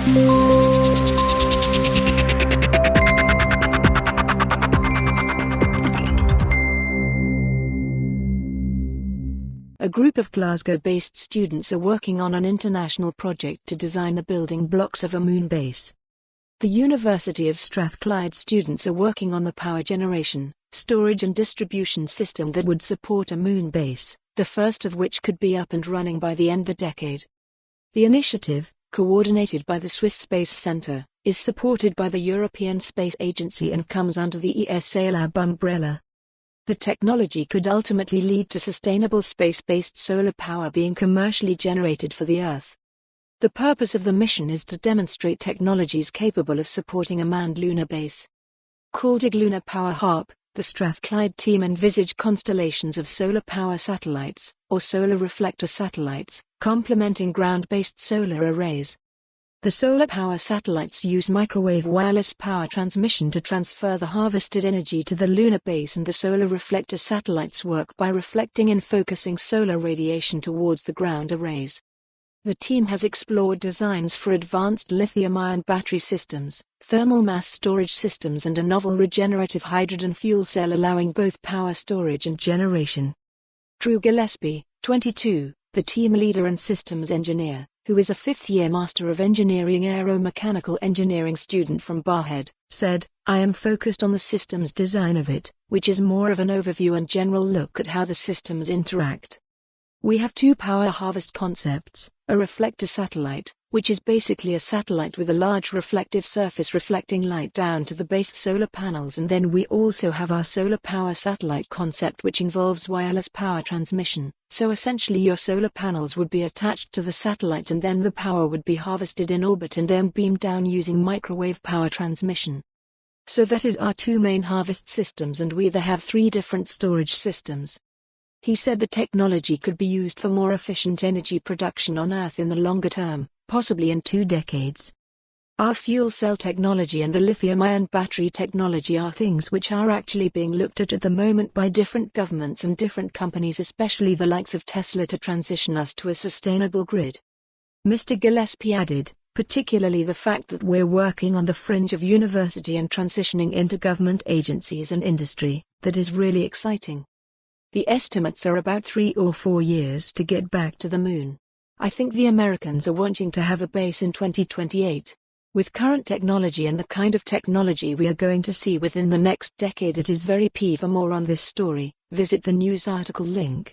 A group of Glasgow-based students are working on an international project to design the building blocks of a moon base. The University of Strathclyde students are working on the power generation, storage and distribution system that would support a moon base, the first of which could be up and running by the end of the decade. The initiative, coordinated by the Swiss Space Centre, is supported by the European Space Agency and comes under the ESA Lab umbrella. The technology could ultimately lead to sustainable space-based solar power being commercially generated for the Earth. The purpose of the mission is to demonstrate technologies capable of supporting a manned lunar base. Called Igluna PowerHab, the Strathclyde team envisage constellations of solar power satellites, or solar reflector satellites, complementing ground-based solar arrays. The solar power satellites use microwave wireless power transmission to transfer the harvested energy to the lunar base, and the solar reflector satellites work by reflecting and focusing solar radiation towards the ground arrays. The team has explored designs for advanced lithium-ion battery systems, thermal mass storage systems and a novel regenerative hydrogen fuel cell allowing both power storage and generation. Drew Gillespie, 22, the team leader and systems engineer, who is a fifth-year Master of Engineering Aeromechanical Engineering student from Barhead, said, "I am focused on the systems design of it, which is more of an overview and general look at how the systems interact. We have two power harvest concepts, a reflector satellite, which is basically a satellite with a large reflective surface reflecting light down to the base solar panels, and then we also have our solar power satellite concept, which involves wireless power transmission, so essentially your solar panels would be attached to the satellite and then the power would be harvested in orbit and then beamed down using microwave power transmission. So that is our two main harvest systems, and we either have three different storage systems." He said the technology could be used for more efficient energy production on Earth in the longer term, possibly in 2 decades. Our fuel cell technology and the lithium-ion battery technology are things which are actually being looked at the moment by different governments and different companies, especially the likes of Tesla, to transition us to a sustainable grid. Mr. Gillespie added, particularly the fact that we're working on the fringe of university and transitioning into government agencies and industry, that is really exciting. The estimates are about 3 or 4 years to get back to the moon. I think the Americans are wanting to have a base in 2028. With current technology and the kind of technology we are going to see within the next decade, it is very key. For more on this story, visit the news article link.